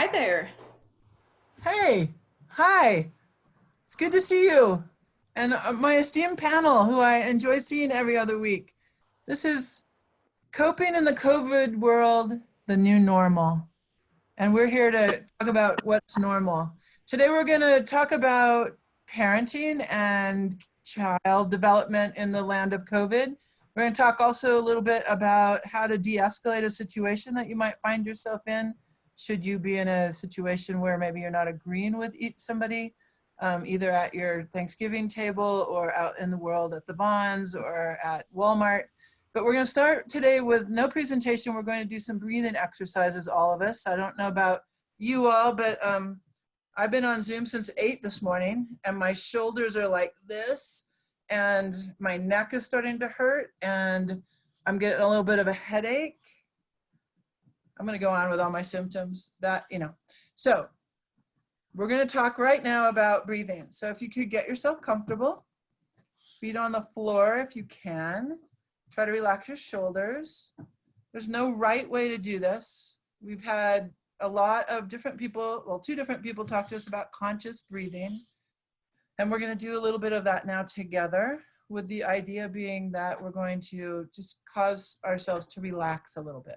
Hi there. Hey, hi, it's good to see you. And my esteemed panel, who I enjoy seeing every other week. This is Coping in the COVID World, the New Normal. And we're here to talk about what's normal. Today we're going to talk about parenting and child development in the land of COVID. We're going to talk also a little bit about how to de-escalate a situation that you might find yourself in, should you be in a situation where maybe you're not agreeing with somebody, either at your Thanksgiving table or out in the world at the Vons or at Walmart. But we're going to start today with no presentation. We're going to do some breathing exercises, all of us. I don't know about you all, but I've been on Zoom since 8 this morning, and my shoulders are like this, and my neck is starting to hurt, and I'm getting a little bit of a headache. I'm going to go on with all my symptoms So we're going to talk right now about breathing. So if you could get yourself comfortable, feet on the floor if you can. Try to relax your shoulders. There's no right way to do this. We've had a lot of different people, well, 2 different people talk to us about conscious breathing. And we're going to do a little bit of that now together, with the idea being that we're going to just cause ourselves to relax a little bit.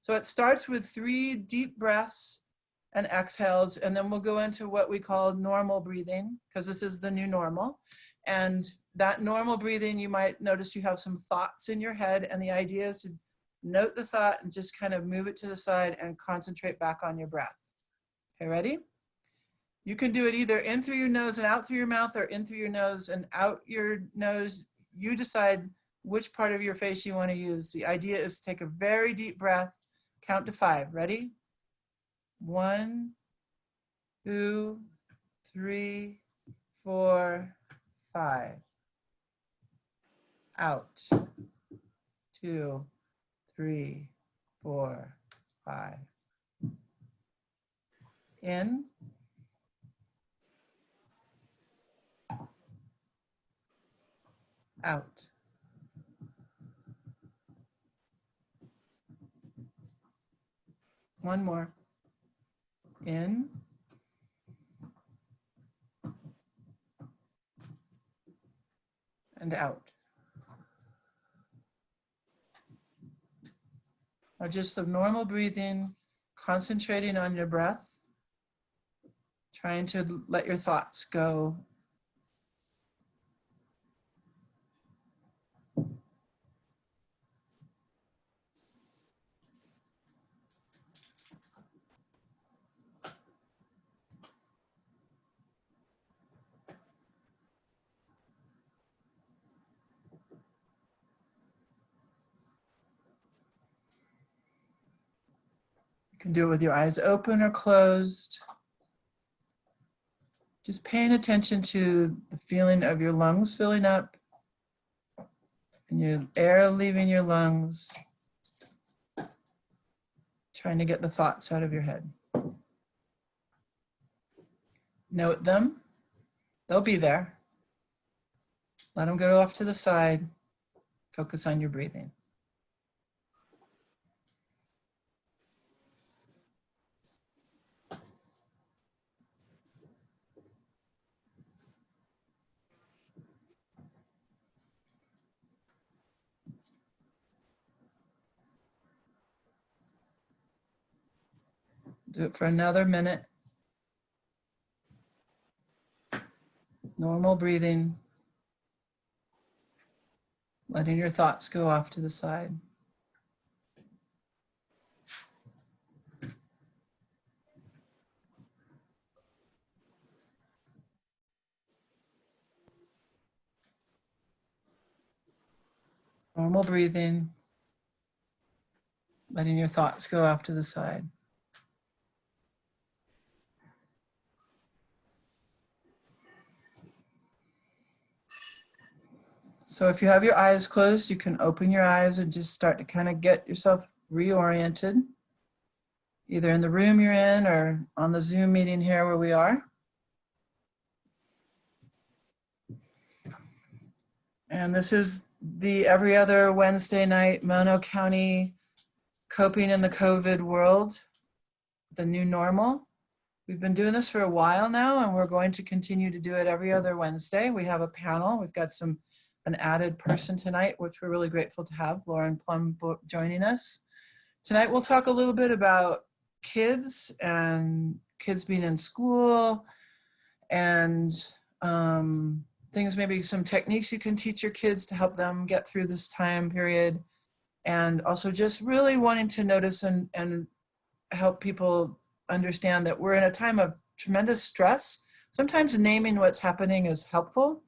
So it starts with 3 deep breaths and exhales, and then we'll go into what we call normal breathing, because this is the new normal. And that normal breathing, you might notice you have some thoughts in your head, and the idea is to note the thought and just kind of move it to the side and concentrate back on your breath. Okay, ready? You can do it either in through your nose and out through your mouth, or in through your nose and out your nose. You decide which part of your face you want to use. The idea is to take a very deep breath, count to 5. Ready? 1, 2, 3, 4, 5. Out. 2, 3, 4, 5. In. Out. One more. In. And out. Now just the normal breathing, concentrating on your breath, trying to let your thoughts go. You can do it with your eyes open or closed. Just paying attention to the feeling of your lungs filling up and your air leaving your lungs, trying to get the thoughts out of your head. Note them. They'll be there. Let them go off to the side. Focus on your breathing. Do it for another minute. Normal breathing. Letting your thoughts go off to the side. Normal breathing. Letting your thoughts go off to the side. So if you have your eyes closed, you can open your eyes and just start to kind of get yourself reoriented, either in the room you're in or on the Zoom meeting here where we are. And this is the every other Wednesday night Mono County Coping in the COVID World the new normal. We've been doing this for a while now, and we're going to continue to do it every other Wednesday. We have a panel. We've got an added person tonight, which we're really grateful to have, Lauren Plum, joining us. Tonight, we'll talk a little bit about kids and kids being in school and things, maybe some techniques you can teach your kids to help them get through this time period. And also just really wanting to notice and help people understand that we're in a time of tremendous stress. Sometimes naming what's happening is helpful.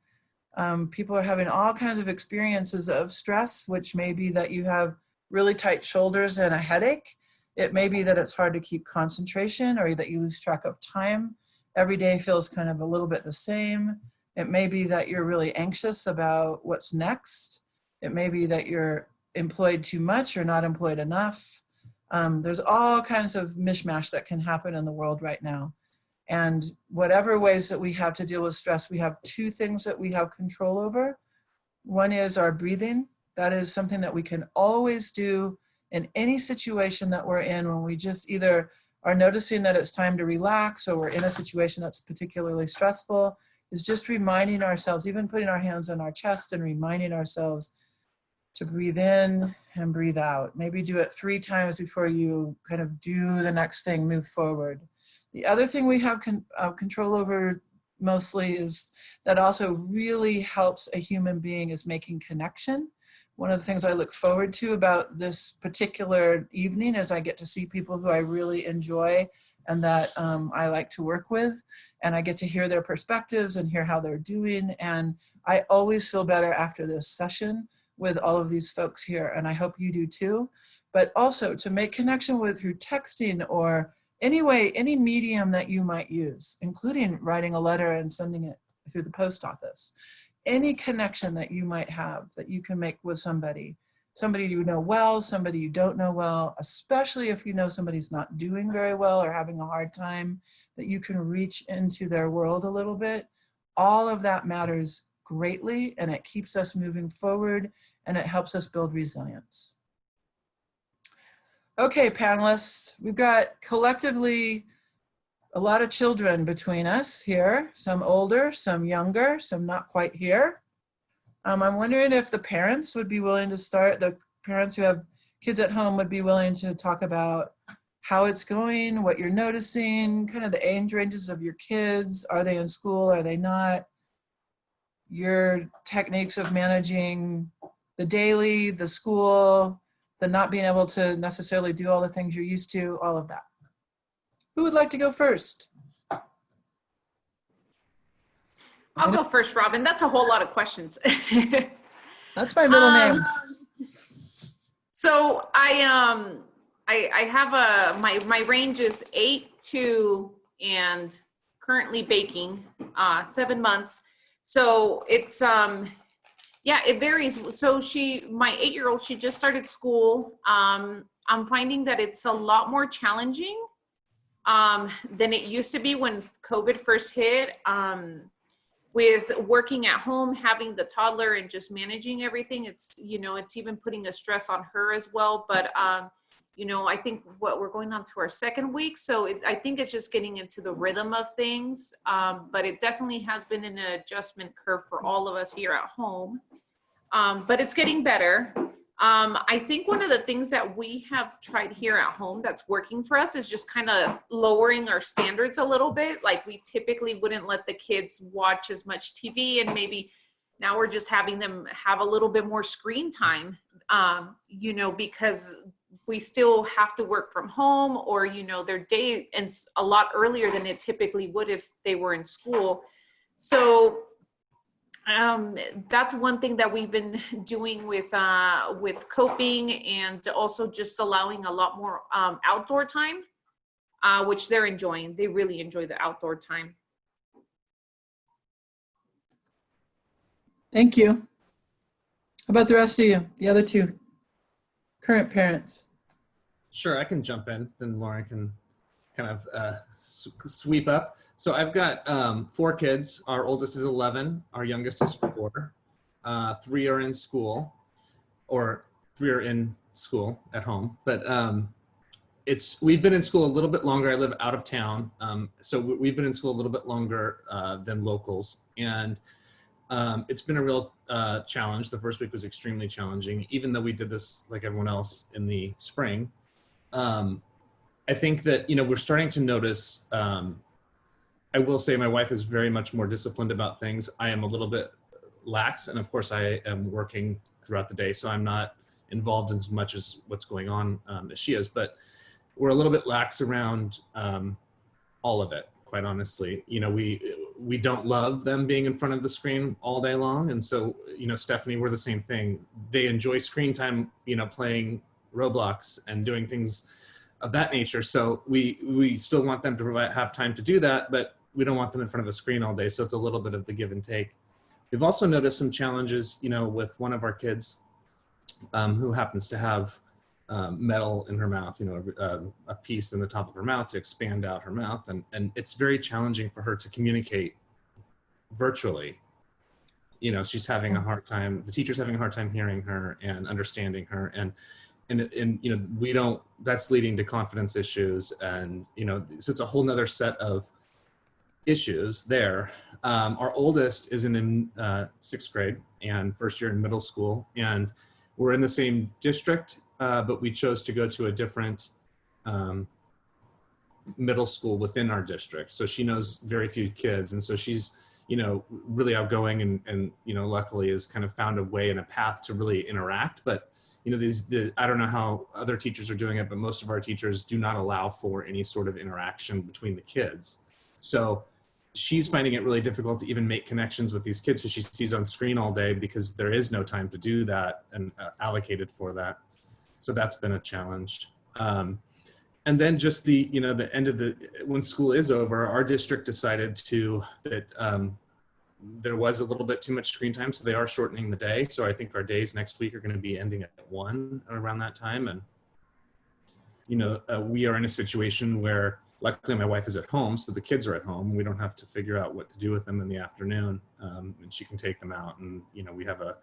People are having all kinds of experiences of stress, which may be that you have really tight shoulders and a headache. It may be that it's hard to keep concentration or that you lose track of time. Every day feels kind of a little bit the same. It may be that you're really anxious about what's next. It may be that you're employed too much or not employed enough. There's all kinds of mishmash that can happen in the world right now. And whatever ways that we have to deal with stress, we have two things that we have control over. One is our breathing. That is something that we can always do in any situation that we're in when we just either are noticing that it's time to relax or we're in a situation that's particularly stressful, is just reminding ourselves, even putting our hands on our chest and reminding ourselves to breathe in and breathe out. Maybe do it 3 times before you kind of do the next thing, move forward. The other thing we have control over mostly is that also really helps a human being is making connection. One of the things I look forward to about this particular evening is I get to see people who I really enjoy and that I like to work with, and I get to hear their perspectives and hear how they're doing. And I always feel better after this session with all of these folks here, and I hope you do too. But also to make connection with through texting or any way, any medium that you might use, including writing a letter and sending it through the post office. Any connection that you might have that you can make with somebody you know well, somebody you don't know well, especially if you know somebody's not doing very well or having a hard time, that you can reach into their world a little bit. All of that matters greatly, and it keeps us moving forward, and it helps us build resilience. Okay, panelists, we've got collectively a lot of children between us here, some older, some younger, some not quite here. I'm wondering if the parents would be willing to start, the parents who have kids at home would be willing to talk about how it's going, what you're noticing, kind of the age ranges of your kids. Are they in school? Are they not? Your techniques of managing the daily, the school, the not being able to necessarily do all the things you're used to, all of that. Who would like to go first? I'll go first, Robin. That's a whole lot of questions. That's my middle name. So I have my range is 8 to and currently baking 7 months. So it's yeah, it varies. So my 8-year-old, she just started school. I'm finding that it's a lot more challenging than it used to be when COVID first hit. With working at home, having the toddler and just managing everything, it's even putting a stress on her as well. But I think we're going on to our 2nd week, so I think it's just getting into the rhythm of things. But it definitely has been an adjustment curve for all of us here at home. But it's getting better. I think one of the things that we have tried here at home that's working for us is just kind of lowering our standards a little bit. Like we typically wouldn't let the kids watch as much TV, and maybe now we're just having them have a little bit more screen time, because we still have to work from home, or, their day ends a lot earlier than it typically would if they were in school. So that's one thing that we've been doing with coping, and also just allowing a lot more outdoor time, which they're enjoying. They really enjoy the outdoor time. Thank you. How about the rest of you, the other 2 current parents? Sure, I can jump in, then Lauren can kind of sweep up. So I've got 4 kids. Our oldest is 11. Our youngest is 4. 3 are in school, or 3 are in school at home. But we've been in school a little bit longer. I live out of town. So we've been in school a little bit longer than locals. And it's been a real challenge. The first week was extremely challenging, even though we did this like everyone else in the spring. I think that, we're starting to notice, I will say my wife is very much more disciplined about things. I am a little bit lax. And of course I am working throughout the day, so I'm not involved in as much as what's going on as she is, but we're a little bit lax around all of it, quite honestly. We don't love them being in front of the screen all day long. And so, Stephanie, we're the same thing. They enjoy screen time, playing Roblox and doing things of that nature. So we still want them to have time to do that, but we don't want them in front of a screen all day. So it's a little bit of the give and take. We've also noticed some challenges, with one of our kids who happens to have metal in her mouth, a piece in the top of her mouth to expand out her mouth. And it's very challenging for her to communicate virtually. She's having a hard time, the teacher's having a hard time hearing her and understanding her. And that's leading to confidence issues. And, so it's a whole nother set of issues there. Our oldest is in 6th grade and first year in middle school, and we're in the same district, but we chose to go to a different middle school within our district. So she knows very few kids. And so she's, really outgoing and luckily has kind of found a way and a path to really interact. But, I don't know how other teachers are doing it, but most of our teachers do not allow for any sort of interaction between the kids. So she's finding it really difficult to even make connections with these kids who she sees on screen all day, because there is no time to do that and allocated for that. So that's been a challenge. And then just the end of when school is over, our district decided that there was a little bit too much screen time. So they are shortening the day. So I think our days next week are going to be ending at 1 around that time. And, we are in a situation where luckily my wife is at home, so the kids are at home. We don't have to figure out what to do with them in the afternoon. And she can take them out, and, we have a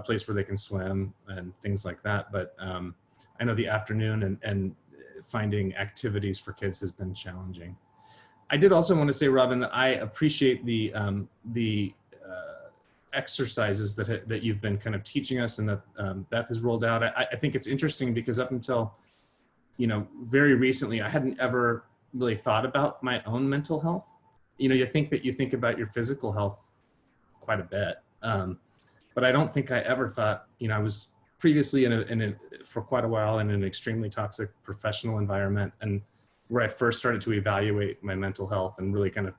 place where they can swim and things like that. But I know the afternoon and finding activities for kids has been challenging. I did also want to say, Robin, that I appreciate the exercises that you've been kind of teaching us and that Beth has rolled out. I think it's interesting because up until, very recently, I hadn't ever really thought about my own mental health. You think about your physical health quite a bit. But I don't think I ever thought, I was previously for quite a while in an extremely toxic professional environment, and where I first started to evaluate my mental health and really kind of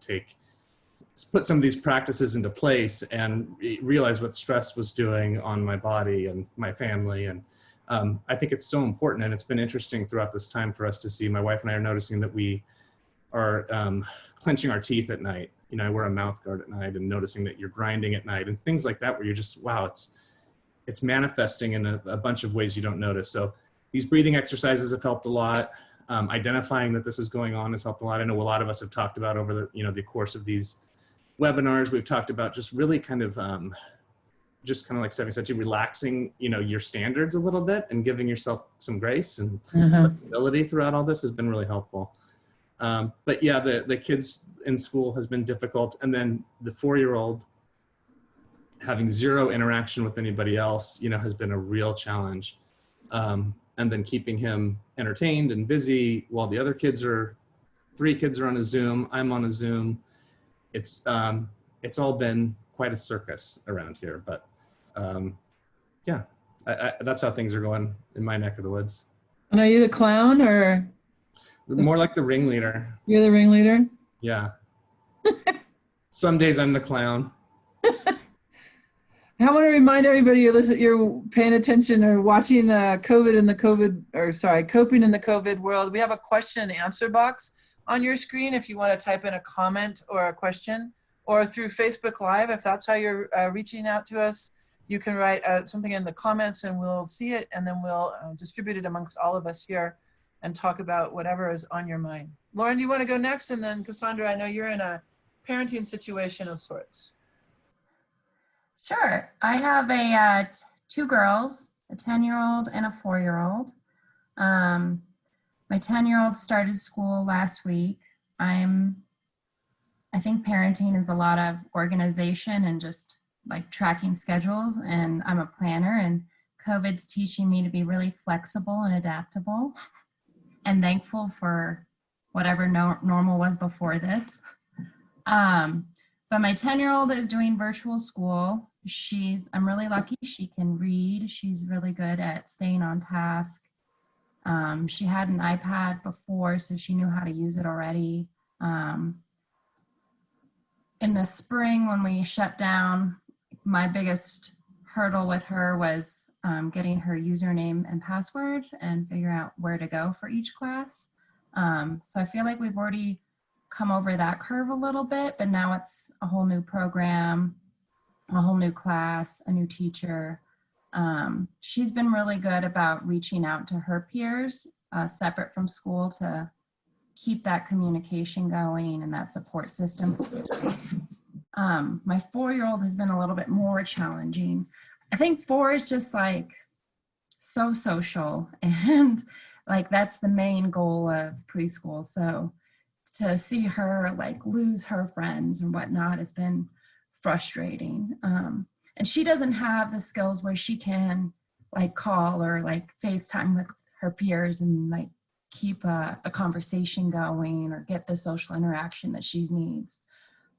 put some of these practices into place and realize what stress was doing on my body and my family. And I think it's so important. And it's been interesting throughout this time for us to see, my wife and I are noticing that we are clenching our teeth at night. I wear a mouth guard at night, and noticing that you're grinding at night and things like that, where you're just, wow, it's manifesting in a bunch of ways you don't notice. So these breathing exercises have helped a lot. Identifying that this is going on has helped a lot. I know a lot of us have talked about over the course of these webinars, we've talked about just really kind of like Stephanie said, relaxing, your standards a little bit and giving yourself some grace and flexibility throughout all this has been really helpful. But yeah, the kids in school has been difficult. And then the 4-year-old having zero interaction with anybody else, has been a real challenge. And then keeping him entertained and busy while the other 3 kids are on a Zoom, I'm on a Zoom. It's all been quite a circus around here, but yeah, that's how things are going in my neck of the woods. And are you the clown or? More like the ringleader. You're the ringleader? Yeah. Some days I'm the clown. I want to remind everybody you're paying attention or watching coping in the COVID world. We have a question and answer box on your screen if you want to type in a comment or a question, or through Facebook Live. If that's how you're reaching out to us, you can write something in the comments and we'll see it, and then we'll distribute it amongst all of us here and talk about whatever is on your mind. Lauren, do you want to go next? And then Cassandra, I know you're in a parenting situation of sorts. Sure. I have 2 girls, a 10-year-old and a 4-year-old. My My 10-year-old started school last week. I think parenting is a lot of organization and just like tracking schedules, and I'm a planner, and COVID's teaching me to be really flexible and adaptable and thankful for whatever normal was before this. But my 10-year-old is doing virtual school. I'm really lucky. She can read. She's really good at staying on task. She had an iPad before, so she knew how to use it already. In the spring, when we shut down, my biggest hurdle with her was getting her username and passwords and figure out where to go for each class. So I feel like we've already come over that curve a little bit, but now it's a whole new program, a whole new class, a new teacher. She's been really good about reaching out to her peers separate from school to keep that communication going and that support system. My 4-year-old has been a little bit more challenging. I think 4 is just like so social, and like that's the main goal of preschool. So to see her like lose her friends and whatnot has been frustrating. And she doesn't have the skills where she can like call or like FaceTime with her peers and like keep a conversation going or get the social interaction that she needs.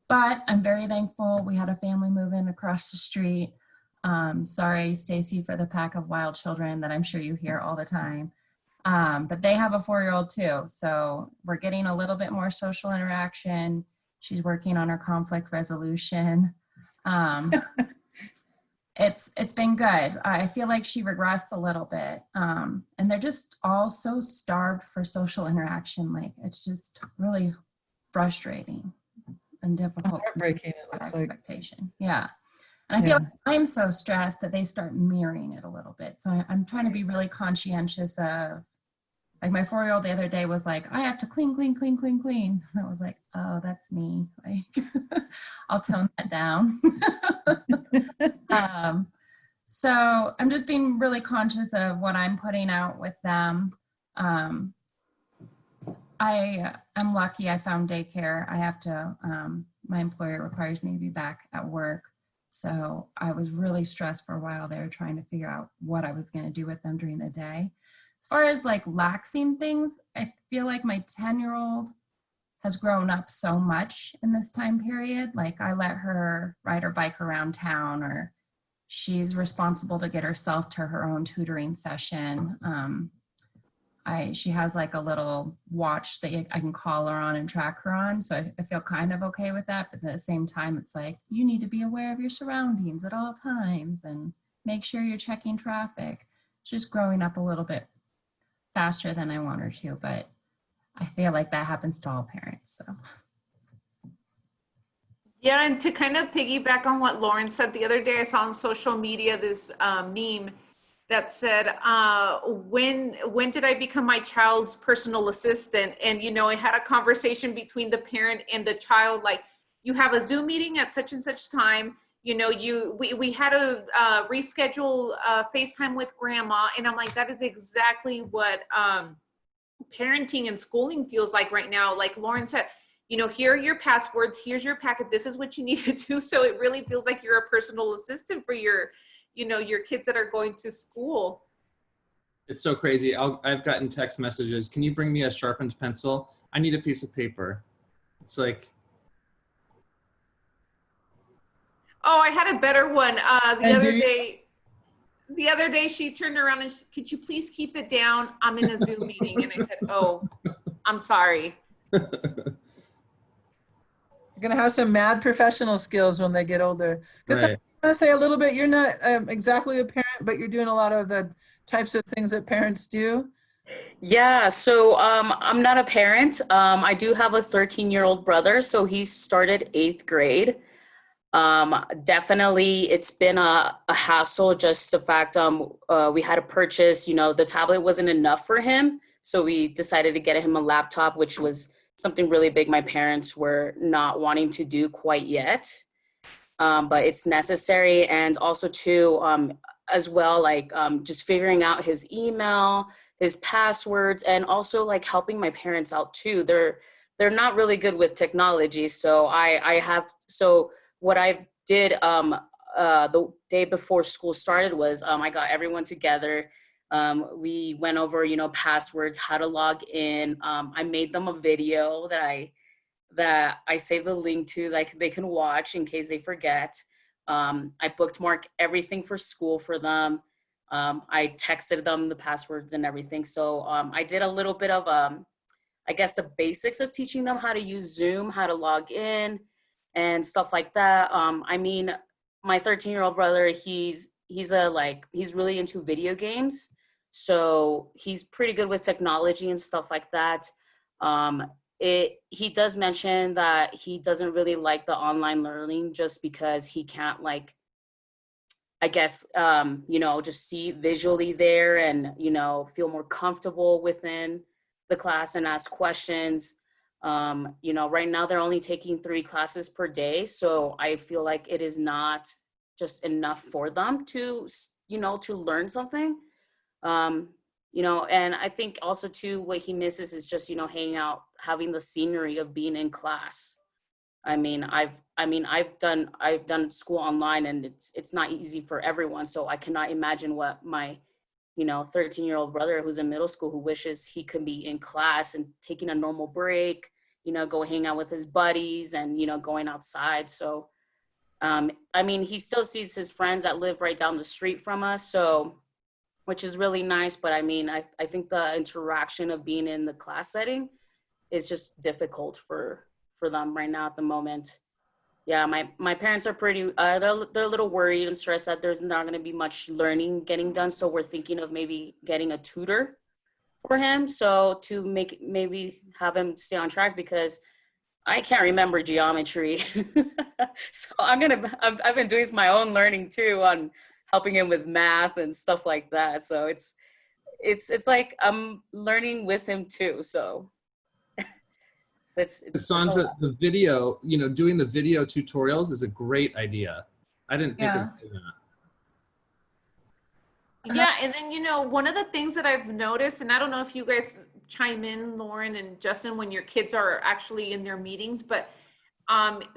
But I'm very thankful. We had a family move in across the street. Sorry, Stacy, for the pack of wild children that I'm sure you hear all the time. But they have a 4-year-old too. So we're getting a little bit more social interaction. She's working on her conflict resolution. It's been good. I feel like she regressed a little bit. And they're just all so starved for social interaction. Like it's just really frustrating and difficult. Heartbreaking, it looks like. Expectation. Yeah. And I feel like I'm so stressed that they start mirroring it a little bit. So I'm trying to be really conscientious of, like my 4-year-old the other day was like, I have to clean, clean, clean, clean, clean. And I was like, oh, that's me. Like, I'll tone that down. So I'm just being really conscious of what I'm putting out with them. I'm lucky I found daycare. I have to, my employer requires me to be back at work. So I was really stressed for a while there trying to figure out what I was going to do with them during the day. As far as like laxing things, I feel like my 10-year-old has grown up so much in this time period. Like I let her ride her bike around town, or she's responsible to get herself to her own tutoring session. She has like a little watch that I can call her on and track her on. So I feel kind of okay with that. But at the same time, it's like, you need to be aware of your surroundings at all times and make sure you're checking traffic. She's growing up a little bit faster than I want her to, but I feel like that happens to all parents. So. Yeah, and to kind of piggyback on what Lauren said, the other day I saw on social media this meme that said, when did I become my child's personal assistant? And, you know, I had a conversation between the parent and the child, like, you have a Zoom meeting at such and such time, you know, we had to reschedule FaceTime with grandma. And I'm like, that is exactly what parenting and schooling feels like right now. Like Lauren said, you know, here are your passwords, here's your packet, this is what you need to do. So it really feels like you're a personal assistant for your, you know, your kids that are going to school. It's so crazy. I've gotten text messages. Can you bring me a sharpened pencil? I need a piece of paper. It's like. Oh, I had a better one. The other day she turned around and could you please keep it down? I'm in a Zoom meeting. And I said, oh, I'm sorry. You're gonna have some mad professional skills when they get older. Because Right. I want to say a little bit, you're not exactly a parent, but you're doing a lot of the types of things that parents do. Yeah, so I'm not a parent. I do have a 13-year-old brother, so he started 8th grade. Definitely, it's been a hassle, just the fact we had to purchase, you know, the tablet wasn't enough for him. So we decided to get him a laptop, which was something really big my parents were not wanting to do quite yet. But it's necessary. And also too, as well, like just figuring out his email, his passwords, and also like helping my parents out too. They're not really good with technology, so so what I did the day before school started was I got everyone together. We went over, passwords, how to log in. I made them a video that I saved the link to, like they can watch in case they forget. I bookmarked everything for school for them. I texted them the passwords and everything. So I did a little bit of, I guess, the basics of teaching them how to use Zoom, how to log in and stuff like that. I mean, my 13-year-old brother, he's really into video games. So he's pretty good with technology and stuff like that. He does mention that he doesn't really like the online learning just because he can't, like, I guess, just see visually there and, feel more comfortable within the class and ask questions. Right now they're only taking 3 classes per day. So I feel like it is not just enough for them to learn something. And I think also too, what he misses is just, hanging out, having the scenery of being in class. I've done school online, and it's not easy for everyone. So I cannot imagine what my, 13-year-old brother who's in middle school, who wishes he could be in class and taking a normal break, go hang out with his buddies and, going outside. So, he still sees his friends that live right down the street from us. So, which is really nice. But I think the interaction of being in the class setting is just difficult for them right now at the moment. Yeah, my parents are pretty, they're a little worried and stressed that there's not going to be much learning getting done. So we're thinking of maybe getting a tutor for him. So to maybe have him stay on track, because I can't remember geometry. So I've been doing my own learning too on helping him with math and stuff like that. So it's like I'm learning with him too. So it's Sandra, the video, doing the video tutorials is a great idea. I didn't think of doing that. Yeah, and then, one of the things that I've noticed, and I don't know if you guys chime in, Lauren and Justin, when your kids are actually in their meetings, but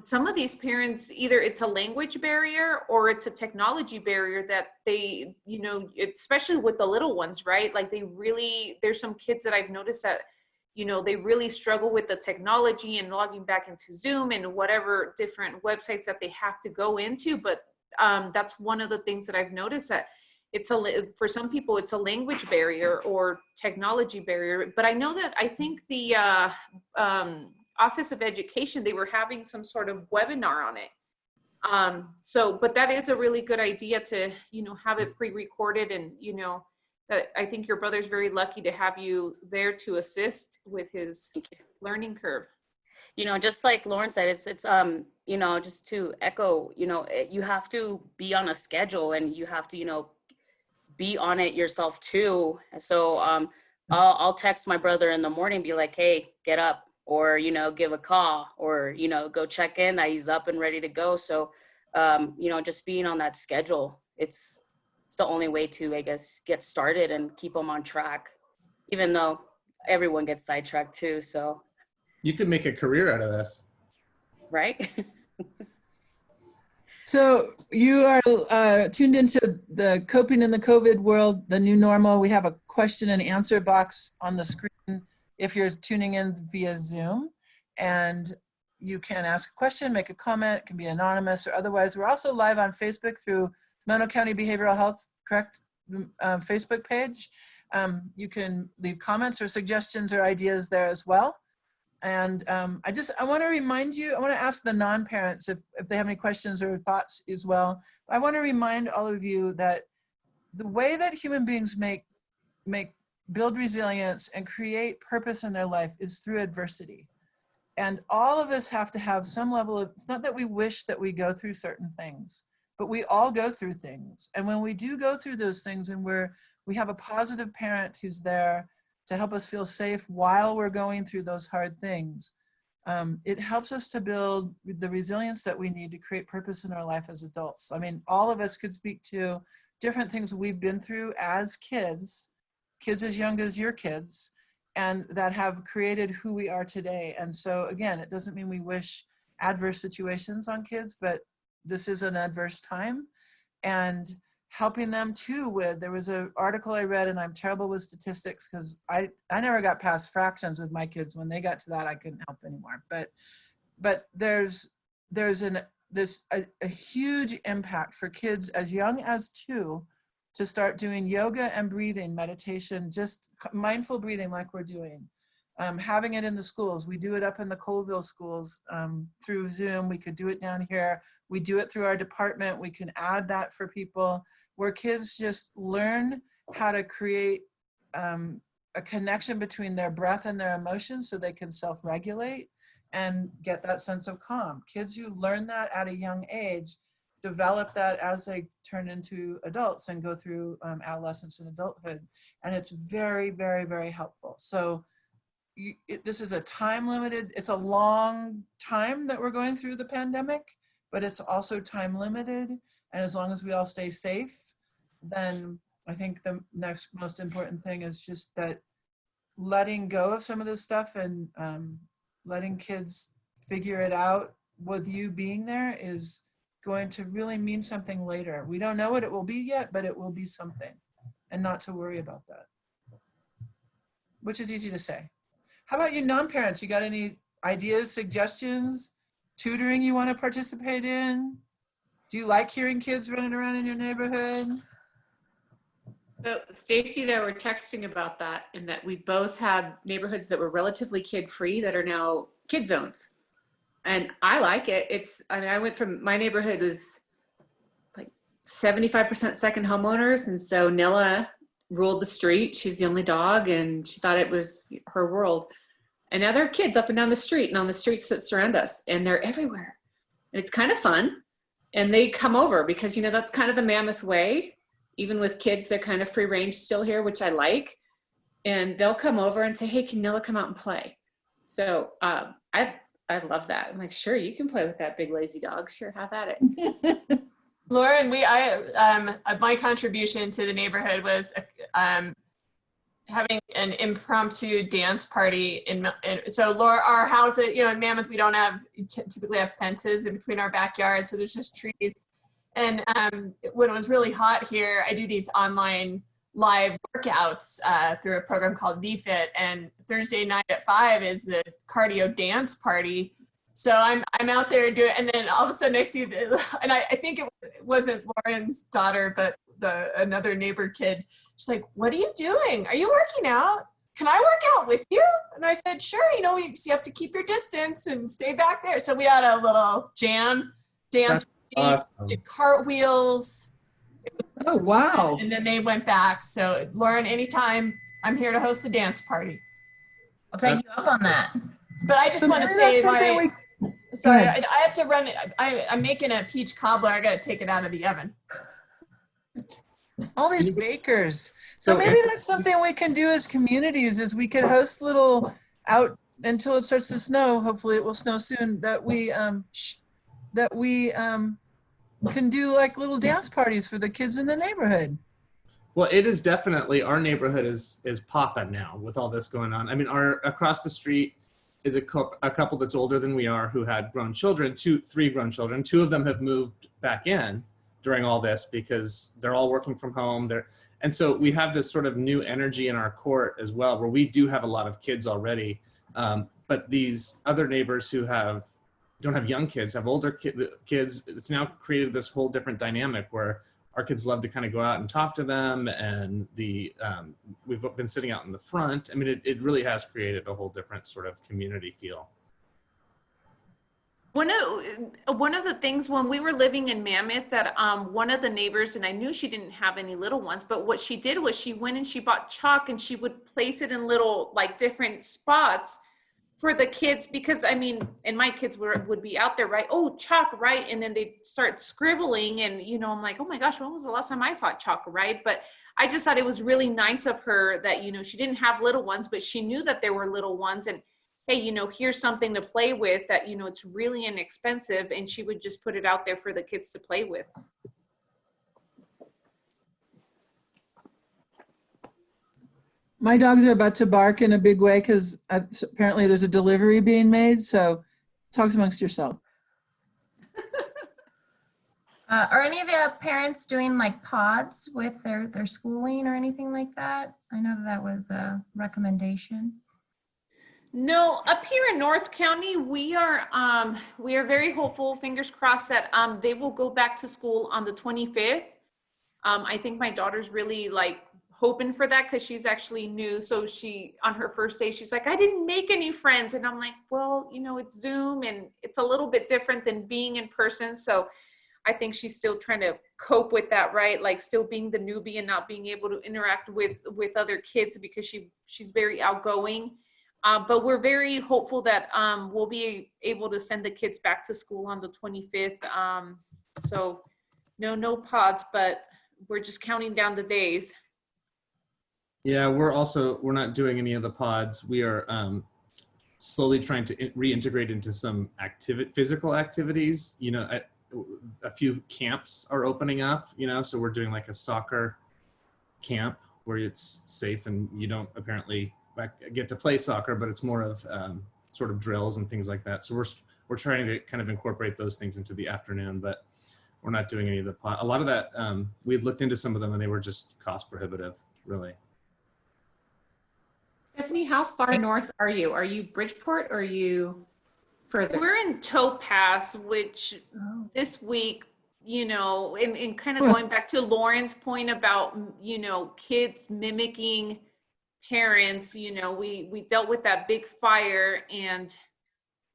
some of these parents, either it's a language barrier or it's a technology barrier that they, especially with the little ones, right? Like there's some kids that I've noticed that, they really struggle with the technology and logging back into Zoom and whatever different websites that they have to go into. But that's one of the things that I've noticed, that for some people, it's a language barrier or technology barrier. But I know that I think the Office of Education, they were having some sort of webinar on it. But that is a really good idea to, have it pre-recorded, and, that I think your brother's very lucky to have you there to assist with his learning curve. Just like Lauren said, it's just to echo, you have to be on a schedule, and you have to, be on it yourself too. So I'll text my brother in the morning, be like, hey, get up, or, give a call, or, go check in that he's up and ready to go. So, just being on that schedule, it's the only way to, I guess, get started and keep them on track, even though everyone gets sidetracked too. So you could make a career out of this. Right? So you are tuned into the Coping in the COVID World, the new normal. We have a question and answer box on the screen if you're tuning in via Zoom, and you can ask a question, make a comment. It can be anonymous or otherwise. We're also live on Facebook through Mono County Behavioral Health, correct? Facebook page. You can leave comments or suggestions or ideas there as well. And I want to remind you, I want to ask the non-parents if they have any questions or thoughts as well. I want to remind all of you that the way that human beings build resilience and create purpose in their life is through adversity. And all of us have to have some level of, it's not that we wish that we go through certain things, but we all go through things. And when we do go through those things, and we have a positive parent who's there to help us feel safe while we're going through those hard things, it helps us to build the resilience that we need to create purpose in our life as adults. I mean, all of us could speak to different things we've been through as kids kids as young as your kids, and that have created who we are today. And so again, it doesn't mean we wish adverse situations on kids, but this is an adverse time, and helping them too with, there was an article I read, and I'm terrible with statistics because I never got past fractions with my kids. When they got to that, I couldn't help anymore. But there's a huge impact for kids as young as 2 to start doing yoga and breathing meditation, just mindful breathing like we're doing. Having it in the schools. We do it up in the Colville schools through Zoom. We could do it down here. We do it through our department. We can add that for people, where kids just learn how to create a connection between their breath and their emotions so they can self-regulate and get that sense of calm. Kids who learn that at a young age develop that as they turn into adults and go through adolescence and adulthood. And it's very, very, very helpful. So this is a time limited, it's a long time that we're going through the pandemic, but it's also time limited. And as long as we all stay safe, then I think the next most important thing is just that letting go of some of this stuff and letting kids figure it out with you being there is going to really mean something later. We don't know what it will be yet, but it will be something, and not to worry about that, which is easy to say. How about you non-parents? You got any ideas, suggestions, tutoring you want to participate in? Do you like hearing kids running around in your neighborhood? So Stacy and I were texting about that, and that we both had neighborhoods that were relatively kid-free that are now kid zones. And I like it. I went from, my neighborhood was like 75% second homeowners. And so Nilla ruled the street. She's the only dog, and she thought it was her world. And now there are kids up and down the street and on the streets that surround us, and they're everywhere. And it's kind of fun. And they come over because, that's kind of the Mammoth way. Even with kids, they're kind of free range still here, which I like. And they'll come over and say, hey, can Nilla come out and play? So I love that. I'm like, sure, you can play with that big lazy dog. Sure, have at it. Lauren, my contribution to the neighborhood was having an impromptu dance party. So Laura, our house, in Mammoth, we don't typically have fences in between our backyard, so there's just trees. And when it was really hot here, I do these online live workouts through a program called VFit, and Thursday night at 5 is the cardio dance party. So I'm out there doing, and then all of a sudden I see and I think it wasn't Lauren's daughter, but another neighbor kid. She's like, what are you doing? Are you working out? Can I work out with you? And I said, sure, you have to keep your distance and stay back there. So we had a little jam dance, Awesome. cartwheels. Oh, wow. And then they went back. So Lauren, anytime, I'm here to host the dance party. I'll take you up on that. But I just So want to maybe say, that's something sorry, Go ahead. I have to run. I'm making a peach cobbler. I got to take it out of the oven. All these bakers. So So maybe that's something we can do as communities, is we could host little out until it starts to snow. Hopefully it will snow soon, that we can do like little dance parties for the kids in the neighborhood. Well, it is definitely, our neighborhood is popping now with all this going on. I mean, across the street is a couple that's older than we are who had grown children, three grown children. 2 of them have moved back in during all this because they're all working from home. And so we have this sort of new energy in our court as well, where we do have a lot of kids already. But these other neighbors who don't have young kids, have older kids, it's now created this whole different dynamic where our kids love to kind of go out and talk to them, and we've been sitting out in the front. I mean, it really has created a whole different sort of community feel. One of the things when we were living in Mammoth, that one of the neighbors, and I knew she didn't have any little ones, but what she did was she went and she bought chalk, and she would place it in little like different spots for the kids, because I mean, and my kids would be out there, right? Oh, chalk, right? And then they'd start scribbling, and I'm like, oh my gosh, when was the last time I saw chalk, right? But I just thought it was really nice of her that, she didn't have little ones, but she knew that there were little ones, and hey, here's something to play with that, it's really inexpensive, and she would just put it out there for the kids to play with. My dogs are about to bark in a big way because apparently there's a delivery being made. So talk amongst yourself. Are any of the parents doing like pods with their schooling or anything like that? I know that was a recommendation. No, up here in North County, we are very hopeful, fingers crossed, that they will go back to school on the 25th. I think my daughter's really like hoping for that because she's actually new. So she, on her first day, she's like, I didn't make any friends. And I'm like, well, you know, it's Zoom and it's a little bit different than being in person. So I think she's still trying to cope with that, right? Like still being the newbie and not being able to interact with other kids because she's very outgoing. But we're very hopeful that we'll be able to send the kids back to school on the 25th. So no pods, but we're just counting down the days. Yeah, we're not doing any of the pods. We are slowly trying to reintegrate into some physical activities. You know, a few camps are opening up, you know, so we're doing like a soccer camp where it's safe and you don't apparently get to play soccer, but it's more of sort of drills and things like that. So we're trying to kind of incorporate those things into the afternoon, but we're not doing any of the a lot of that. We had looked into some of them and they were just cost prohibitive, really. Stephanie, how far north are you? Are you Bridgeport or are you further? We're in Topaz, which this week, you know, and kind of going back to Lauren's point about, you know, kids mimicking parents, you know, we dealt with that big fire and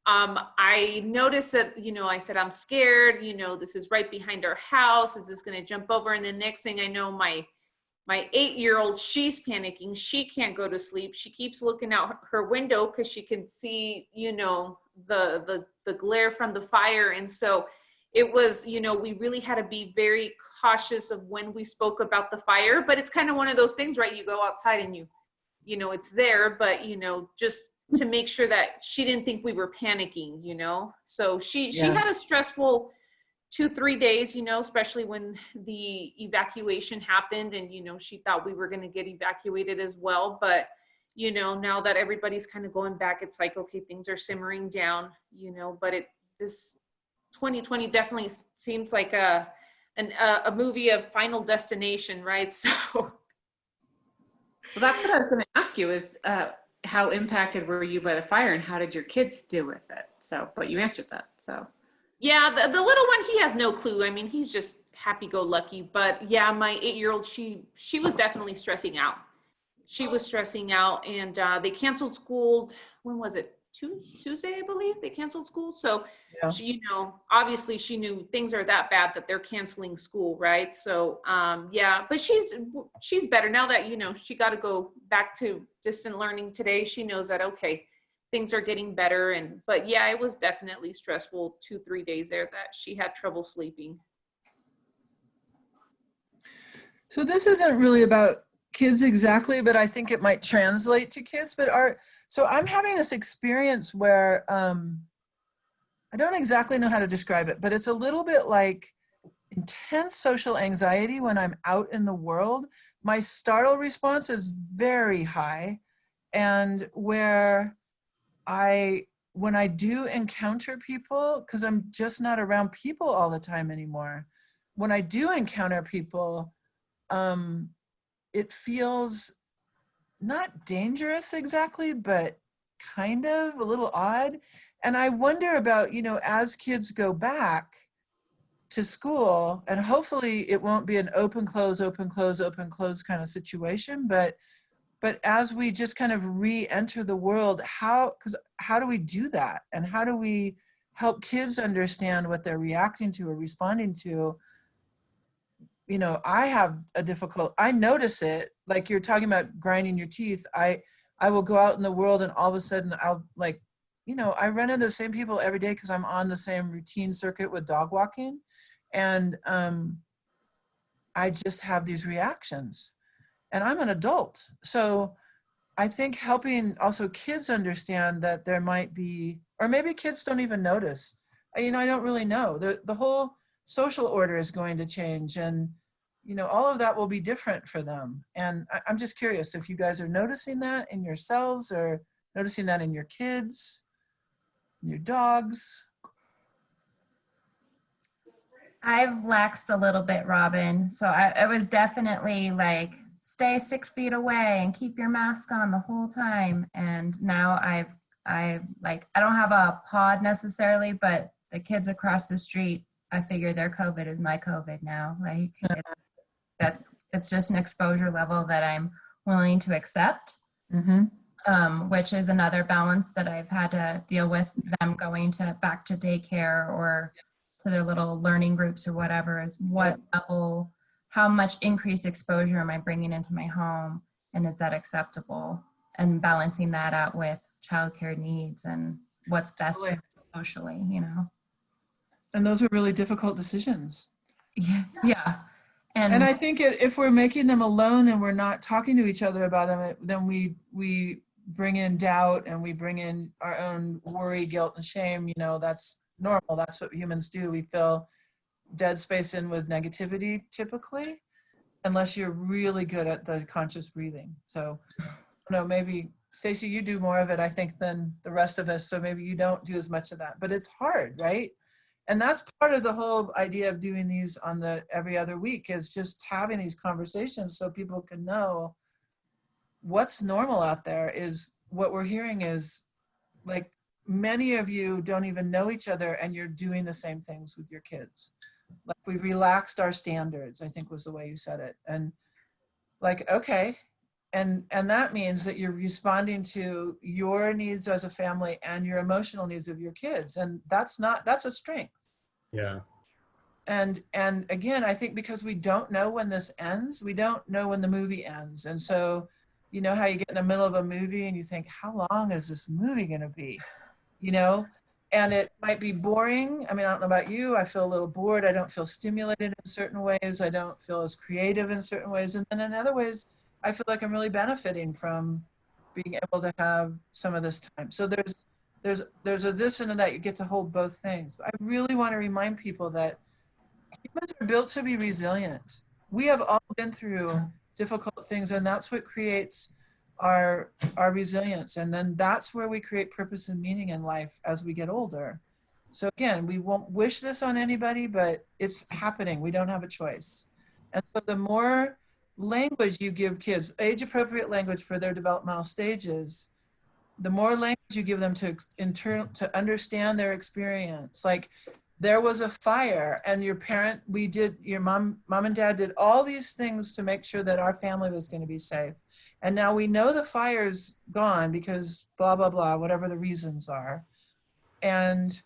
I noticed that, you know, I said, I'm scared, you know, this is right behind our house. Is this going to jump over? And the next thing I know, my 8-year-old, she's panicking. She can't go to sleep. She keeps looking out her window because she can see, you know, the glare from the fire. And so it was, you know, we really had to be very cautious of when we spoke about the fire, but it's kind of one of those things, right? You go outside and you know, it's there, but, you know, just to make sure that she didn't think we were panicking, you know? So she had a stressful 2-3 days, you know, especially when the evacuation happened and, you know, she thought we were going to get evacuated as well. But, you know, now that everybody's kind of going back, it's like, okay, things are simmering down, you know, but this 2020 definitely seems like a movie of Final Destination, right? So. Well, that's what I was going to ask you is how impacted were you by the fire and how did your kids deal with it? So, but you answered that, so. Yeah, the little one, he has no clue. I mean, he's just happy-go-lucky. But yeah, my 8-year-old, she was definitely stressing out. She was stressing out, and they canceled school. When was it? Tuesday, I believe they canceled school. So she, you know, obviously she knew things are that bad that they're canceling school, right? So yeah, but she's better now that, you know, she got to go back to distant learning today. She knows that, okay, things are getting better. But yeah, it was definitely stressful 2-3 days there that she had trouble sleeping. So this isn't really about kids exactly, but I think it might translate to kids. But so I'm having this experience where I don't exactly know how to describe it, but it's a little bit like intense social anxiety when I'm out in the world. My startle response is very high, and where when I do encounter people, because I'm just not around people all the time anymore, when I do encounter people, it feels not dangerous exactly, but kind of a little odd. And I wonder about, you know, as kids go back to school, and hopefully it won't be an open, close, open, close, open, close kind of situation, but as we just kind of re-enter the world, how do we do that? And how do we help kids understand what they're reacting to or responding to? You know, I notice it, like you're talking about grinding your teeth. I will go out in the world and all of a sudden I'll like, you know, I run into the same people every day because I'm on the same routine circuit with dog walking. And I just have these reactions. And I'm an adult. So I think helping also kids understand that there might be, or maybe kids don't even notice. You know, I don't really know. The whole social order is going to change. And you know, all of that will be different for them. And I'm just curious if you guys are noticing that in yourselves or noticing that in your kids, your dogs. I've laxed a little bit, Robin. So I was definitely like, stay 6 feet away and keep your mask on the whole time. And now I don't have a pod necessarily, but the kids across the street, I figure their COVID is my COVID now. Like it's just an exposure level that I'm willing to accept. Which is another balance that I've had to deal with, them going back to daycare or to their little learning groups or whatever, is what level, how much increased exposure am I bringing into my home, and is that acceptable? And balancing that out with childcare needs and what's best for them socially, you know? And those were really difficult decisions. Yeah. And I think if we're making them alone and we're not talking to each other about them, then we bring in doubt and we bring in our own worry, guilt, and shame. You know, that's normal. That's what humans do. We fill dead space in with negativity typically, unless you're really good at the conscious breathing. So, you know, maybe Stacey, you do more of it, I think, than the rest of us. So maybe you don't do as much of that, but it's hard, right? And that's part of the whole idea of doing these on the every other week, is just having these conversations so people can know what's normal out there. Is what we're hearing is like many of you don't even know each other and you're doing the same things with your kids. Like we've relaxed our standards, I think was the way you said it. And like, okay. And that means that you're responding to your needs as a family and your emotional needs of your kids. And that's a strength. Yeah. And again, I think because we don't know when this ends, we don't know when the movie ends. And so, you know how you get in the middle of a movie and you think, how long is this movie going to be? You know, and it might be boring. I mean, I don't know about you. I feel a little bored. I don't feel stimulated in certain ways. I don't feel as creative in certain ways. And then in other ways, I feel like I'm really benefiting from being able to have some of this time. So there's a this and a that. You get to hold both things. But I really want to remind people that humans are built to be resilient. We have all been through difficult things, and that's what creates our resilience. And then that's where we create purpose and meaning in life as we get older. So again, we won't wish this on anybody, but it's happening. We don't have a choice. And so the more language you give kids, age appropriate language for their developmental stages, the more language you give them to understand their experience. Like there was a fire and your mom and dad did all these things to make sure that our family was going to be safe. And now we know the fire's gone because blah, blah, blah, whatever the reasons are. And,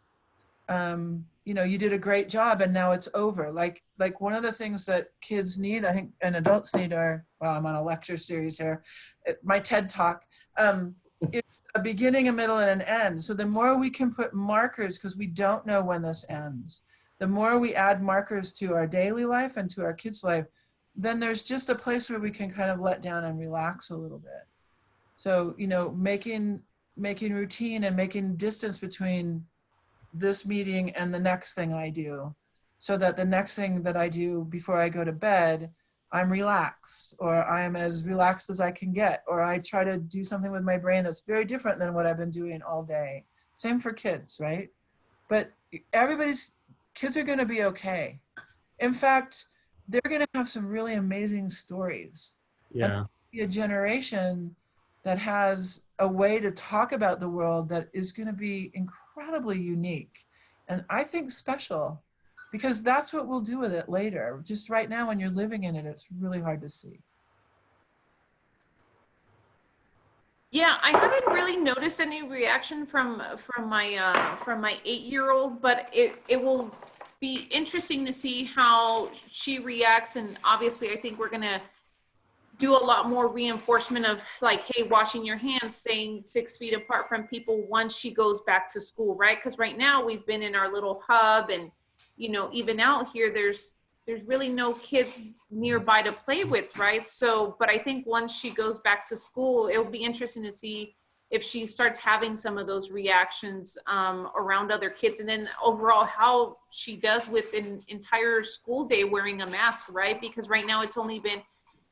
you know, you did a great job and now it's over. Like one of the things that kids need, I think, and adults need are, well, I'm on a lecture series here, my TED Talk, is a beginning, a middle, and an end. So the more we can put markers, because we don't know when this ends, the more we add markers to our daily life and to our kids' life, then there's just a place where we can kind of let down and relax a little bit. So, you know, making routine and making distance between this meeting and the next thing I do, so that the next thing that I do before I go to bed, I'm relaxed, or I'm as relaxed as I can get, or I try to do something with my brain that's very different than what I've been doing all day. Same for kids, right? But kids are going to be okay. In fact, they're going to have some really amazing stories. Yeah. And be a generation that has a way to talk about the world that is going to be incredibly unique and I think special, because that's what we'll do with it later. Just right now when you're living in it, it's really hard to see. Yeah, I haven't really noticed any reaction from my 8-year-old, but it will be interesting to see how she reacts. And obviously, I think we're gonna do a lot more reinforcement of like, hey, washing your hands, staying 6 feet apart from people once she goes back to school, right? Because right now we've been in our little hub, and you know, even out here, there's really no kids nearby to play with, right? So, but I think once she goes back to school, it'll be interesting to see if she starts having some of those reactions around other kids, and then overall how she does with an entire school day wearing a mask, right? Because right now it's only been,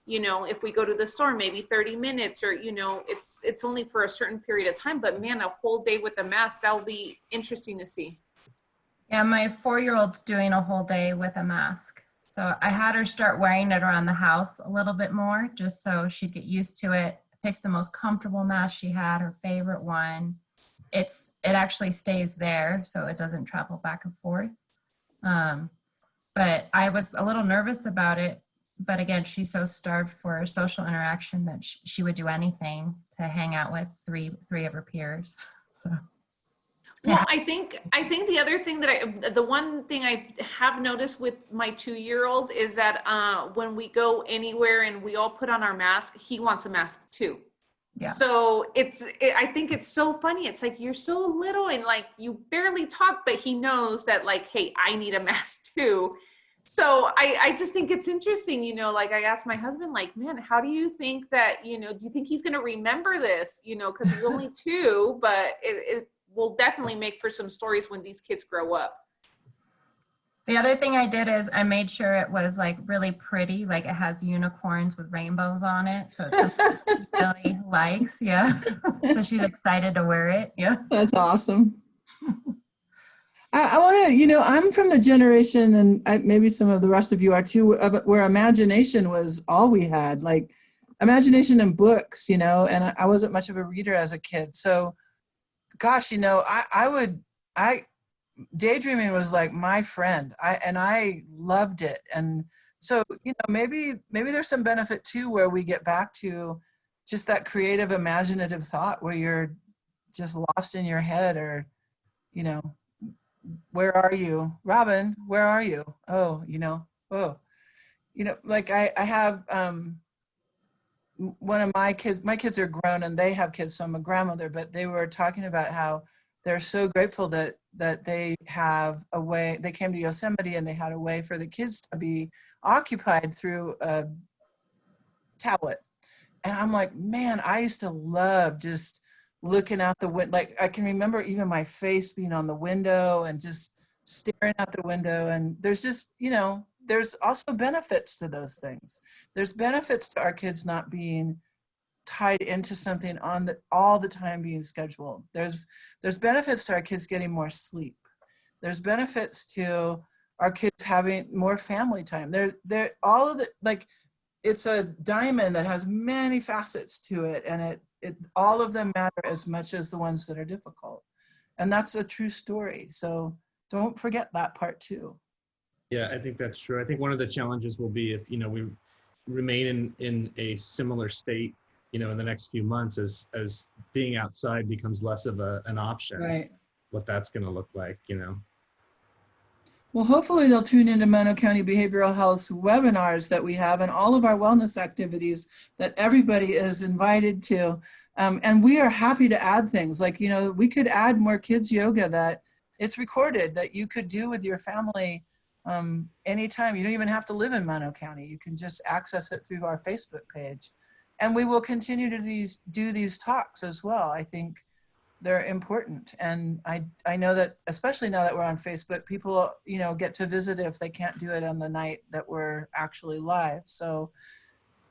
you know, if we go to the store, maybe 30 minutes, or, you know, it's only for a certain period of time, but man, a whole day with a mask, that'll be interesting to see. Yeah, my 4-year-old's doing a whole day with a mask. So I had her start wearing it around the house a little bit more, just so she'd get used to it. Picked the most comfortable mask she had, her favorite one. It actually stays there, so it doesn't travel back and forth. But I was a little nervous about it. But again, she's so starved for social interaction that she would do anything to hang out with three of her peers. So. Well, I think the other thing that the one thing I have noticed with my 2-year-old is that when we go anywhere and we all put on our mask, he wants a mask too. Yeah. So I think it's so funny. It's like, you're so little and like you barely talk, but he knows that like, hey, I need a mask too. So I just think it's interesting, you know, like I asked my husband, like, man, how do you think that, you know, do you think he's going to remember this, you know, because he's only 2, but it will definitely make for some stories when these kids grow up. The other thing I did is I made sure it was like really pretty, like it has unicorns with rainbows on it. So it's something she really likes. Yeah. So she's excited to wear it. Yeah. That's awesome. I want to, you know, I'm from the generation, and maybe some of the rest of you are too, where imagination was all we had, like imagination and books, you know, and I wasn't much of a reader as a kid. So, gosh, you know, daydreaming was like my friend. I loved it. And so, you know, maybe there's some benefit too, where we get back to just that creative, imaginative thought where you're just lost in your head, or, you know, where are you, Robin? Where are you? Oh, you know, like I have one of my kids are grown and they have kids, so I'm a grandmother, but they were talking about how they're so grateful that they have a way, they came to Yosemite and they had a way for the kids to be occupied through a tablet. And I'm like, man, I used to love just looking out the window. Like I can remember even my face being on the window and just staring out the window. And there's just, you know, there's also benefits to those things. There's benefits to our kids not being tied into something all the time being scheduled. There's benefits to our kids getting more sleep. There's benefits to our kids having more family time. They're all of the, like, it's a diamond that has many facets to it, and it all of them matter as much as the ones that are difficult. And that's a true story. So don't forget that part too. Yeah, I think that's true. I think one of the challenges will be if, you know, we remain in a similar state, you know, in the next few months as being outside becomes less of an option, Right. What that's going to look like, you know. Well, hopefully they'll tune into Mono County Behavioral Health's webinars that we have and all of our wellness activities that everybody is invited to. And we are happy to add things like, you know, we could add more kids yoga that it's recorded that you could do with your family anytime. You don't even have to live in Mono County. You can just access it through our Facebook page. And we will continue to do these talks as well. I think they're important. And I know that, especially now that we're on Facebook, people, you know, get to visit if they can't do it on the night that we're actually live. So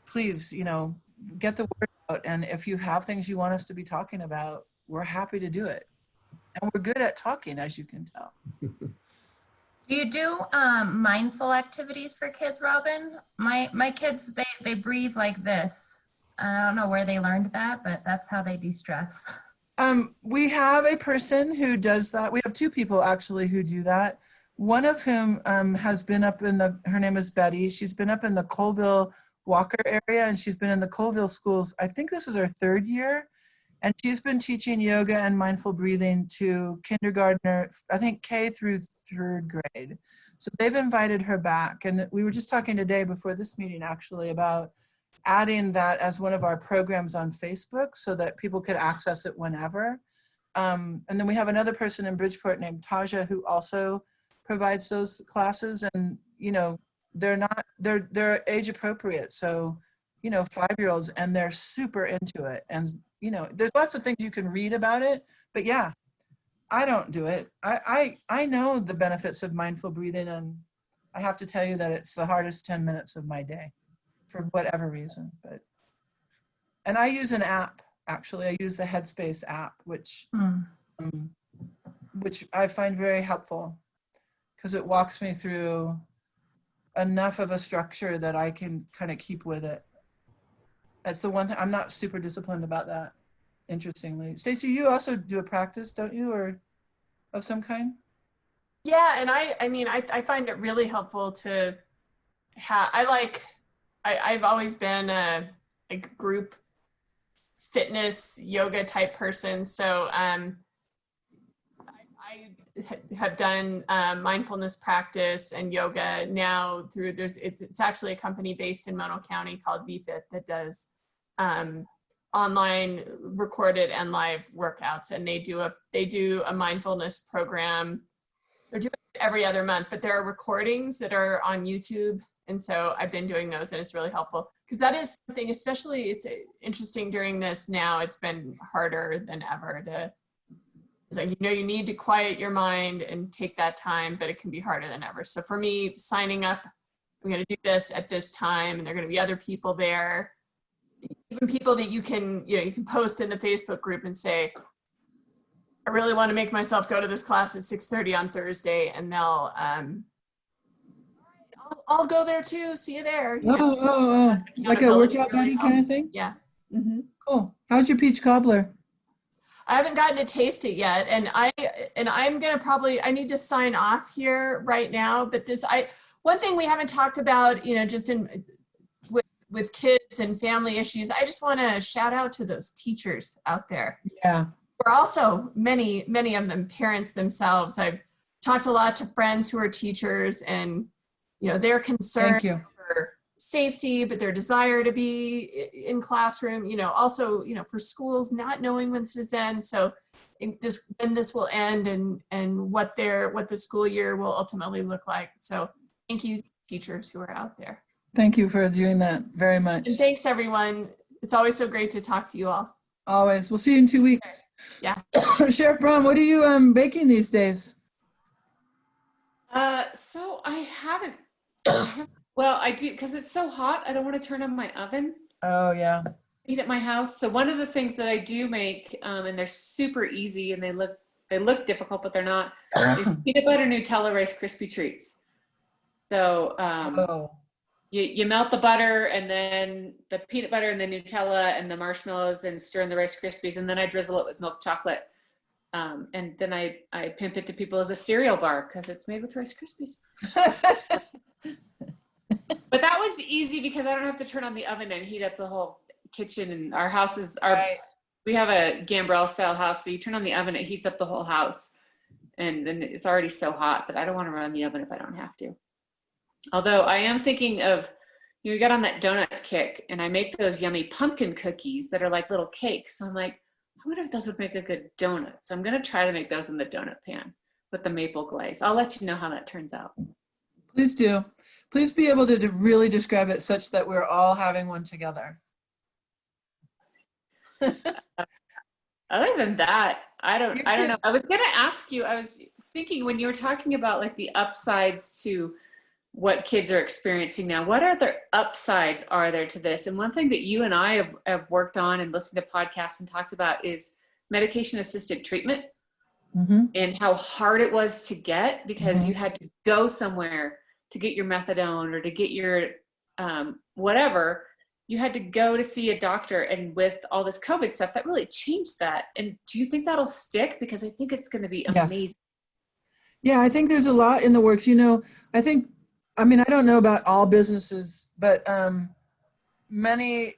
please, you know, get the word out. And if you have things you want us to be talking about, we're happy to do it. And we're good at talking, as you can tell. Do you do mindful activities for kids, Robin? My kids, they breathe like this. I don't know where they learned that, but that's how they de-stress. We have a person who does that. We have 2 people actually who do that. One of whom has been up in her name is Betty. She's been up in the Colville Walker area, and she's been in the Colville schools. I think this is her 3rd year. And she's been teaching yoga and mindful breathing to kindergartner, I think K through 3rd grade. So they've invited her back. And we were just talking today before this meeting actually about adding that as one of our programs on Facebook so that people could access it whenever. And then we have another person in Bridgeport named Taja who also provides those classes, and, you know, they're age appropriate. So, you know, 5-year-olds, and they're super into it. And there's lots of things you can read about it, but yeah, I don't do it. I know the benefits of mindful breathing, and I have to tell you that it's the hardest 10 minutes of my day for whatever reason. And I use an app, actually. I use the Headspace app, which I find very helpful because it walks me through enough of a structure that I can kind of keep with it. That's the one thing. I'm not super disciplined about that, interestingly. Stacey, you also do a practice, don't you, or of some kind? Yeah, and I find it really helpful to have. I've always been a group fitness yoga type person, so I have done mindfulness practice and yoga now through it's actually a company based in Mono County called VFit that does online recorded and live workouts, and they do a mindfulness program. They're doing it every other month, but there are recordings that are on YouTube, and so I've been doing those, and it's really helpful because that is something, especially it's interesting during this now. It's been harder than ever to. It's like, you need to quiet your mind and take that time, but it can be harder than ever. So for me, signing up, I'm going to do this at this time, and there are going to be other people there, even people that you can post in the Facebook group and say, I really want to make myself go to this class at 6:30 on Thursday, and they'll, I'll go there too. See you there. Like a workout buddy kind of thing? Yeah. Mm-hmm. Cool. How's your peach cobbler? I haven't gotten to taste it yet, and I'm gonna I need to sign off here right now. But one thing we haven't talked about, just with kids and family issues, I just want to shout out to those teachers out there. Yeah, we're also many of them parents themselves. I've talked a lot to friends who are teachers, and they're concerned for safety, but their desire to be in classroom, also, for schools not knowing when this ends. So when this will end and what the school year will ultimately look like. So thank you, teachers who are out there. Thank you for doing that very much. And thanks everyone. It's always so great to talk to you all. Always. We'll see you in 2 weeks. Yeah. Sheriff Braun, what are you baking these days? So I haven't, well, I do, because it's so hot, I don't want to turn on my oven. Oh, yeah. Eat at my house. So one of the things that I do make, and they're super easy and they look difficult, but they're not, is peanut butter Nutella Rice Krispie treats. So you melt the butter and then the peanut butter and the Nutella and the marshmallows and stir in the Rice Krispies, and then I drizzle it with milk chocolate. And then I pimp it to people as a cereal bar because it's made with Rice Krispies. But that one's easy because I don't have to turn on the oven and heat up the whole kitchen. And our house is we have a Gambrel style house. So you turn on the oven, it heats up the whole house. And then it's already so hot, but I don't want to run the oven if I don't have to. Although I am thinking of, you got on that donut kick, and I make those yummy pumpkin cookies that are like little cakes. So I'm like, I wonder if those would make a good donut. So I'm going to try to make those in the donut pan with the maple glaze. I'll let you know how that turns out. Please do. Please be able to really describe it such that we're all having one together. Other than that, I don't know. I was going to ask you, I was thinking when you were talking about like the upsides to what kids are experiencing now, what other upsides are there to this? And one thing that you and I have worked on and listened to podcasts and talked about is medication assisted treatment, and how hard it was to get because you had to go somewhere to get your methadone or to get your whatever. You had to go to see a doctor, and with all this COVID stuff, that really changed that. And do you think that'll stick? Because I think it's going to be amazing. Yes. Yeah, I think there's a lot in the works. I mean, I don't know about all businesses, but many,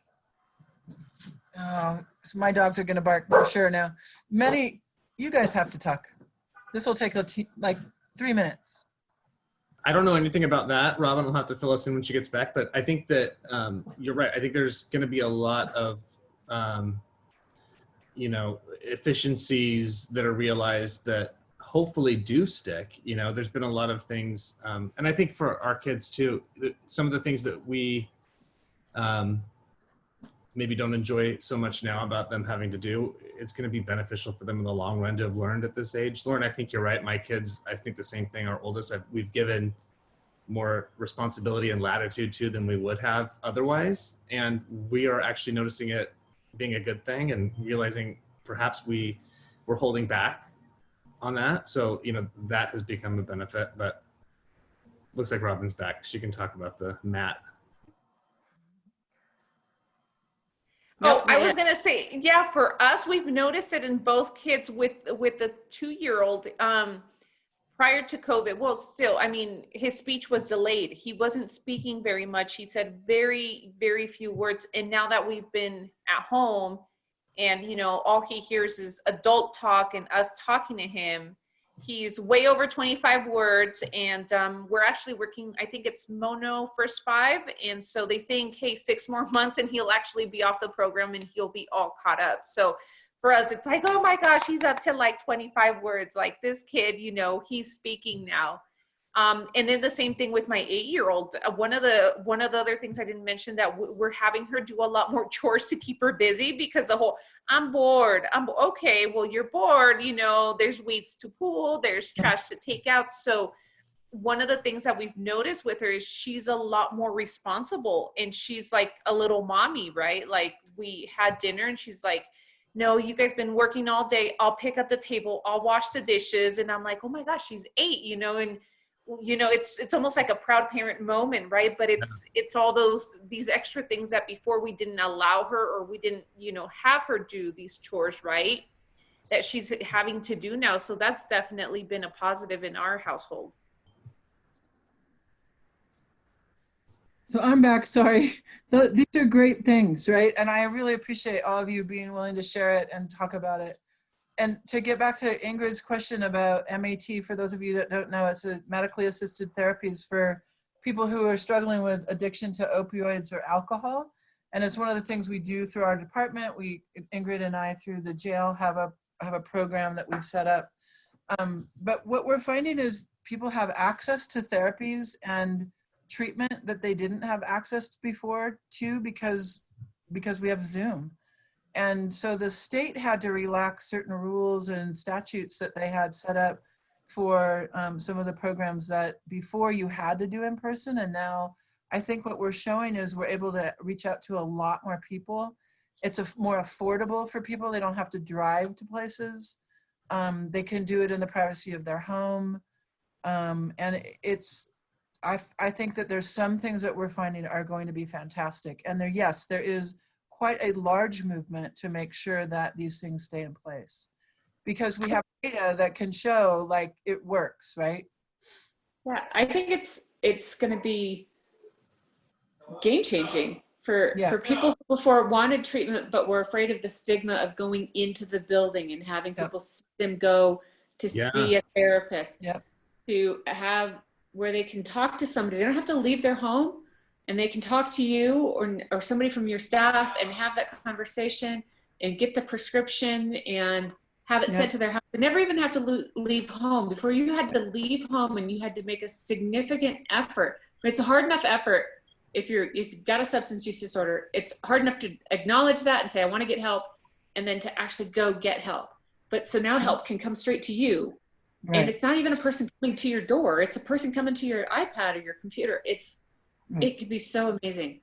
so my dogs are going to bark for sure now. You guys have to talk. This will take like 3 minutes. I don't know anything about that. Robin will have to fill us in when she gets back, but I think that you're right. I think there's going to be a lot of, efficiencies that are realized that hopefully do stick. There's been a lot of things, and I think for our kids too, some of the things that we maybe don't enjoy so much now about them having to do, it's going to be beneficial for them in the long run to have learned at this age. Lauren, I think you're right. My kids, I think the same thing. Our oldest, we've given more responsibility and latitude to than we would have otherwise. And we are actually noticing it being a good thing and realizing perhaps we're holding back on that. So, that has become a benefit, but looks like Robin's back. She can talk about the mat. Oh, I was gonna say, yeah, for us, we've noticed it in both kids with the 2-year-old. Prior to COVID, well, still, I mean, his speech was delayed. He wasn't speaking very much. He said very, very few words. And now that we've been at home and, all he hears is adult talk and us talking to him, he's way over 25 words. And we're actually working, I think it's mono first 5. And so they think, hey, 6 more months and he'll actually be off the program and he'll be all caught up. So for us, it's like, oh my gosh, he's up to like 25 words. Like this kid, he's speaking now. And then the same thing with my 8-year-old. One of the other things I didn't mention that we're having her do a lot more chores to keep her busy because I'm bored. Okay, well, you're bored. There's weeds to pull, there's trash to take out. So one of the things that we've noticed with her is she's a lot more responsible and she's like a little mommy, right? Like we had dinner and she's like, no, you guys been working all day. I'll pick up the table. I'll wash the dishes. And I'm like, oh my gosh, she's 8, and it's almost like a proud parent moment, right? But it's all these extra things that before we didn't allow her or we didn't, have her do these chores, right? That she's having to do now. So that's definitely been a positive in our household. So I'm back, sorry. These are great things, right? And I really appreciate all of you being willing to share it and talk about it. And to get back to Ingrid's question about MAT, for those of you that don't know, it's a medically assisted therapies for people who are struggling with addiction to opioids or alcohol. And it's one of the things we do through our department. Ingrid and I, through the jail, have a program that we've set up. But what we're finding is people have access to therapies and treatment that they didn't have access to before too, because we have Zoom. And so the state had to relax certain rules and statutes that they had set up for some of the programs that before you had to do in person. And now I think what we're showing is we're able to reach out to a lot more people. It's more affordable for people. They don't have to drive to places. They can do it in the privacy of their home. And I think that there's some things that we're finding are going to be fantastic. And there is quite a large movement to make sure that these things stay in place because we have data that can show like it works, right? Yeah, I think it's going to be game changing for people who before wanted treatment but were afraid of the stigma of going into the building and having people see them go to see a therapist, to have where they can talk to somebody. They don't have to leave their home and they can talk to you or somebody from your staff and have that conversation and get the prescription and have it sent to their house. They never even have to leave home. Before you had to leave home and you had to make a significant effort. But it's a hard enough effort if you've got a substance use disorder. It's hard enough to acknowledge that and say, I want to get help, and then to actually go get help. But so now help can come straight to you. Right. And it's not even a person coming to your door. It's a person coming to your iPad or your computer. It could be so amazing.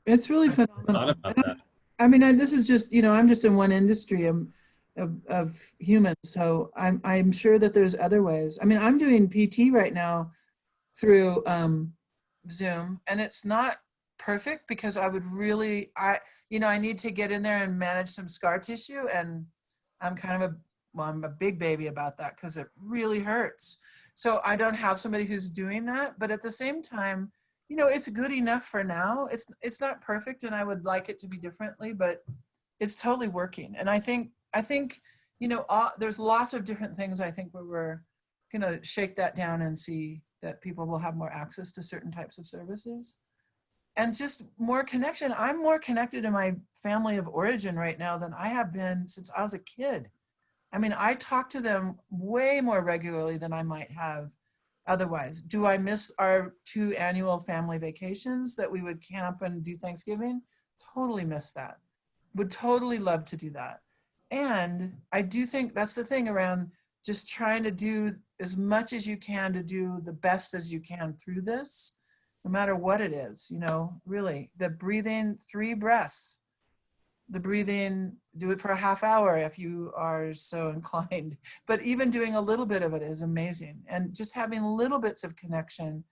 It's really phenomenal. I mean, this is just, I'm just in one industry of humans. So I'm sure that there's other ways. I mean, I'm doing PT right now through Zoom, and it's not perfect because I need to get in there and manage some scar tissue, and I'm kind of I'm a big baby about that because it really hurts. So I don't have somebody who's doing that, but at the same time, it's good enough for now. It's not perfect, and I would like it to be differently, but it's totally working. And I think there's lots of different things. I think where we're gonna shake that down and see that people will have more access to certain types of services and just more connection. I'm more connected to my family of origin right now than I have been since I was a kid. I mean, I talk to them way more regularly than I might have otherwise. Do I miss our 2 annual family vacations that we would camp and do Thanksgiving? Totally miss that. Would totally love to do that. And I do think that's the thing around just trying to do as much as you can to do the best as you can through this, no matter what it is, you know, really. The breathing 3 breaths, the breathing, do it for a half hour if you are so inclined. But even doing a little bit of it is amazing. And just having little bits of connection,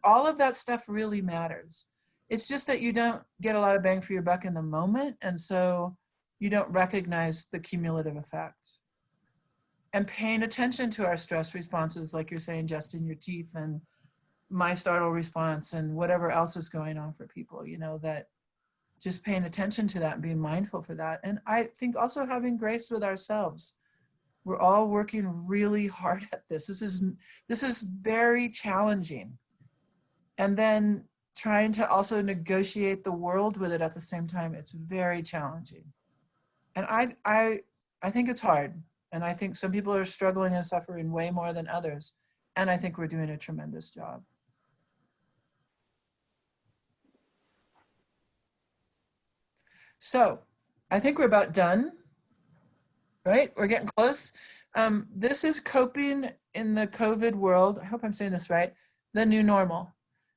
all of that stuff really matters. It's just that you don't get a lot of bang for your buck in the moment. And so you don't recognize the cumulative effect. And paying attention to our stress responses, like you're saying, Justin, your teeth and my startle response and whatever else is going on for people, you know, that just paying attention to that and being mindful for that. And I think also having grace with ourselves. We're all working really hard at this. This is very challenging. And then trying to also negotiate the world with it at the same time, it's very challenging. And I think it's hard. And I think some people are struggling and suffering way more than others. And I think we're doing a tremendous job. So I think we're about done, right? We're getting close. This is coping in the COVID world. I hope I'm saying this right. The new normal.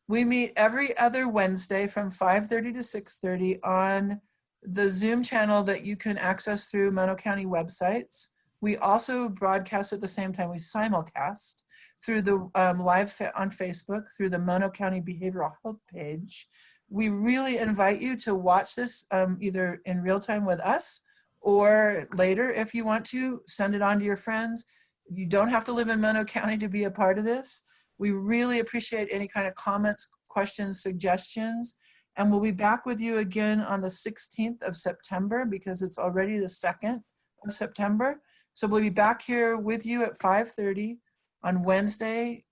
We meet every other Wednesday from 5:30 to 6:30 on the Zoom channel that you can access through Mono County websites. We also broadcast at the same time. We simulcast through the live on Facebook, through the Mono County Behavioral Health page. We really invite you to watch this either in real time with us or later if you want to. Send it on to your friends. You don't have to live in Mono County to be a part of this. We really appreciate any kind of comments, questions, suggestions. And we'll be back with you again on the 16th of September because it's already the 2nd of September. So we'll be back here with you at 5:30 on Wednesday,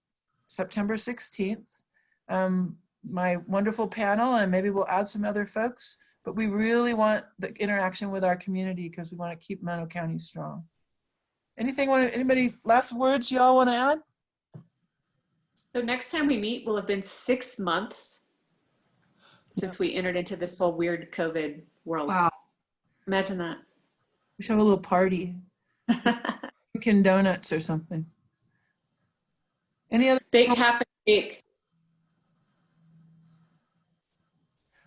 September 16th. My wonderful panel, and maybe we'll add some other folks, but we really want the interaction with our community because we want to keep Mono County strong. Anybody, last words y'all want to add? So next time we meet will have been 6 months since we entered into this whole weird COVID world. Wow. Imagine that. We should have a little party. Dunkin' Donuts or something. Any other? Bake half a cake.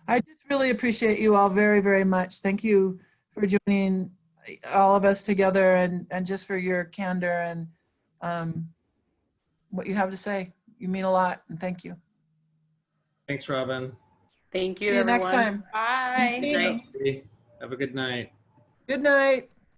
I just really appreciate you all very, very much. Thank you for joining all of us together and just for your candor and what you have to say. You mean a lot, and thank you. Thanks, Robin. Thank you, See you everyone. next time. Bye. Good night. Have a good night. Good night.